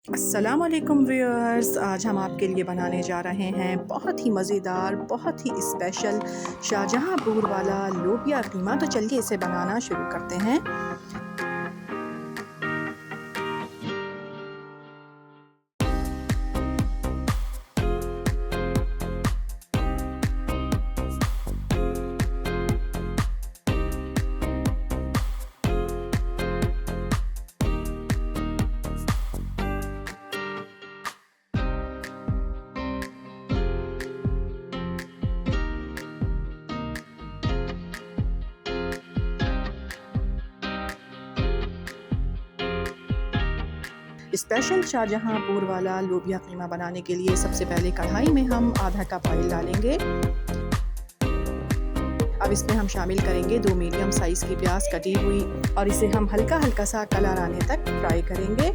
अस्सलामुअलैकुम व्यूअर्स, आज हम आपके लिए बनाने जा रहे हैं बहुत ही मज़ेदार, बहुत ही स्पेशल शाहजहांपुर वाला लोबिया कीमा। तो चलिए इसे बनाना शुरू करते हैं। स्पेशल शाहजहांपुर वाला लोबिया कीमा बनाने के लिए सबसे पहले कढ़ाई में हम आधा कप ऑयल डालेंगे। अब इसमें हम शामिल करेंगे 2 मीडियम साइज़ की प्याज कटी हुई और इसे हम हल्का हल्का सा कलर आने तक फ्राई करेंगे।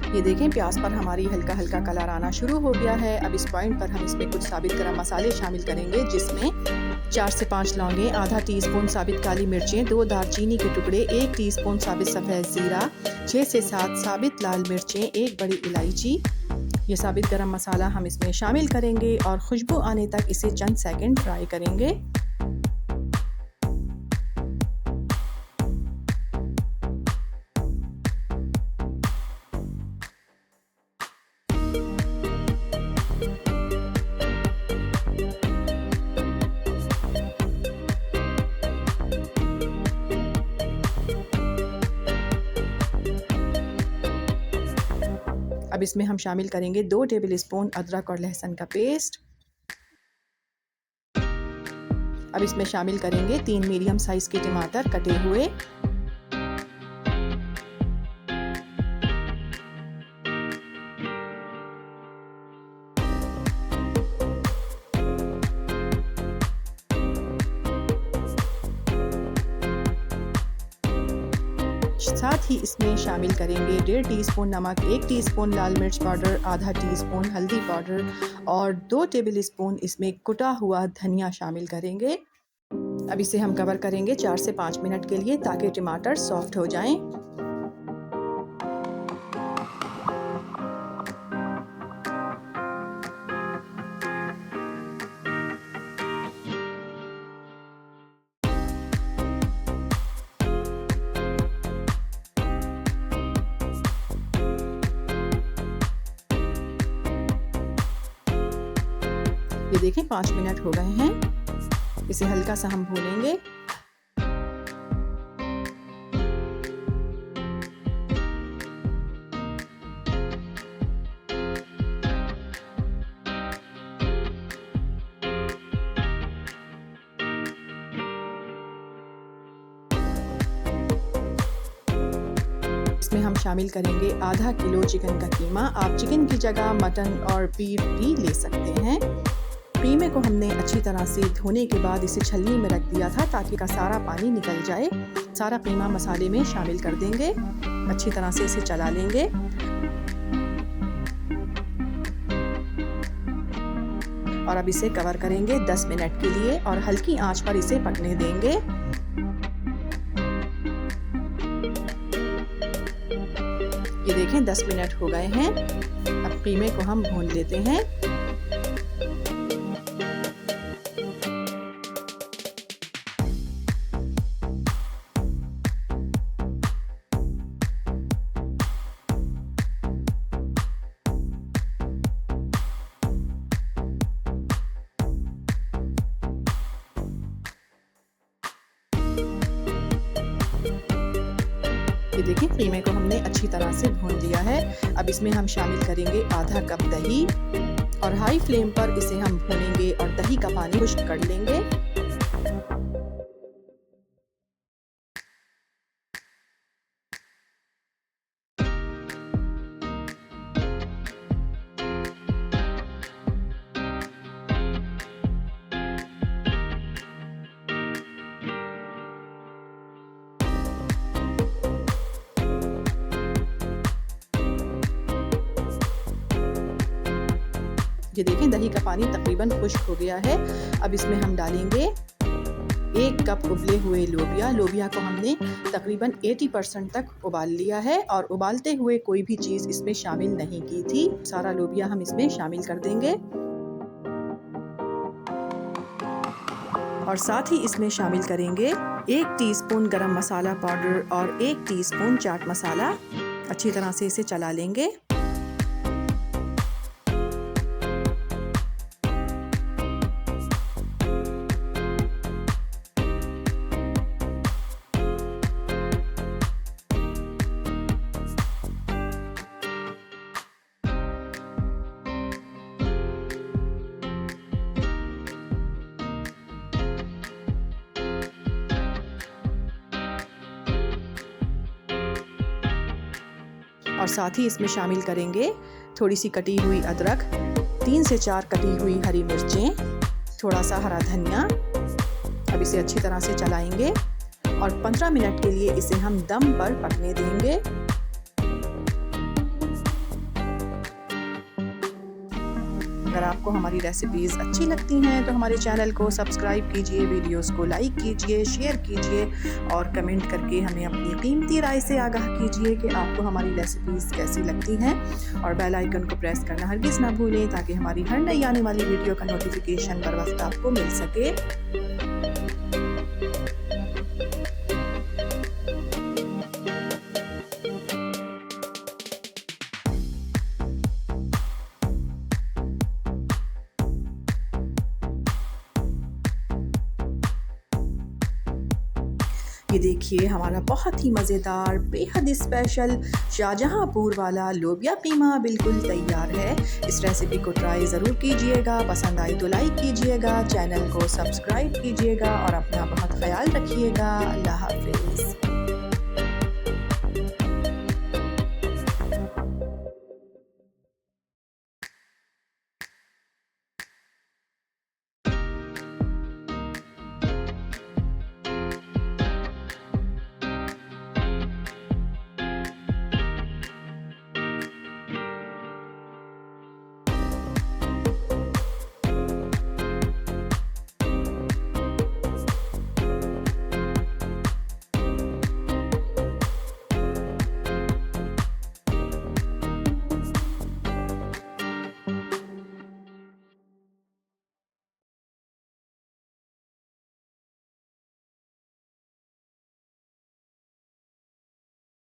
ये देखें, प्याज पर हमारी हल्का हल्का कलर आना शुरू हो गया है। अब इस पॉइंट पर हम इसमें कुछ साबित गरम मसाले शामिल करेंगे, जिसमें 4 से 5 लौंगे, आधा टीस्पून साबित काली मिर्चें, 2 दालचीनी के टुकड़े, 1 टीस्पून साबित सफ़ेद ज़ीरा, 6 से 7 साबित लाल मिर्चें, 1 बड़ी इलायची। ये साबित गरम मसाला हम इसमें शामिल करेंगे और खुशबू आने तक इसे चंद सेकंड फ्राई करेंगे। अब इसमें हम शामिल करेंगे 2 टेबल स्पून अदरक और लहसुन का पेस्ट। अब इसमें शामिल करेंगे 3 मीडियम साइज़ के टमाटर कटे हुए। साथ ही इसमें शामिल करेंगे 1.5 टीस्पून नमक, 1 टीस्पून लाल मिर्च पाउडर, आधा टीस्पून हल्दी पाउडर और 2 टेबल स्पून इसमें कुटा हुआ धनिया शामिल करेंगे। अब इसे हम कवर करेंगे 4 से 5 मिनट के लिए, ताकि टमाटर सॉफ्ट हो जाएं। ये देखें, 5 मिनट हो गए हैं। इसे हल्का सा हम भूनेंगे। इसमें हम शामिल करेंगे आधा किलो चिकन का कीमा। आप चिकन की जगह मटन और बीफ भी ले सकते हैं। कीमे को हमने अच्छी तरह से धोने के बाद इसे छलनी में रख दिया था, ताकि का सारा पानी निकल जाए। सारा कीमा मसाले में शामिल कर देंगे, अच्छी तरह से इसे चला लेंगे। और अब इसे कवर करेंगे 10 मिनट के लिए और हल्की आंच पर इसे पकने देंगे। ये देखें, 10 मिनट हो गए हैं। अब कीमे को हम भून लेते हैं। ये देखें, कीमे को हमने अच्छी तरह से भून लिया है। अब इसमें हम शामिल करेंगे आधा कप दही और हाई फ्लेम पर इसे हम भूनेंगे और दही का पानी खुश्क कर लेंगे। ये देखें दही का पानी तकरीबन खुश्क हो गया है। अब इसमें हम डालेंगे 1 कप उबले हुए लोबिया। लोबिया को हमने तकरीबन 80% तक उबाल लिया है और उबालते हुए कोई भी चीज़ इसमें शामिल नहीं की थी। सारा लोबिया हम इसमें शामिल कर देंगे और साथ ही इसमें शामिल करेंगे 1 टीस्पून गरम मसाला पाउडर और 1 टीस्पून चाट मसाला। अच्छी तरह से इसे चला लेंगे। और साथ ही इसमें शामिल करेंगे थोड़ी सी कटी हुई अदरक, 3 से 4 कटी हुई हरी मिर्चें, थोड़ा सा हरा धनिया। अब इसे अच्छी तरह से चलाएंगे और 15 मिनट के लिए इसे हम दम पर पकने देंगे। अगर आपको हमारी रेसिपीज़ अच्छी लगती हैं तो हमारे चैनल को सब्सक्राइब कीजिए, वीडियोस को लाइक कीजिए, शेयर कीजिए और कमेंट करके हमें अपनी कीमती राय से आगाह कीजिए कि आपको हमारी रेसिपीज़ कैसी लगती हैं। और बेल आइकन को प्रेस करना हरगिज़ ना भूलें ताकि हमारी हर नई आने वाली वीडियो का नोटिफिकेशन बर वक्त आपको मिल सके। ये देखिए हमारा बहुत ही मज़ेदार, बेहद स्पेशल शाहजहांपुर वाला लोबिया कीमा बिल्कुल तैयार है। इस रेसिपी को ट्राई ज़रूर कीजिएगा। पसंद आई तो लाइक कीजिएगा, चैनल को सब्सक्राइब कीजिएगा और अपना बहुत ख्याल रखिएगा। अल्लाह हाफ़िज़।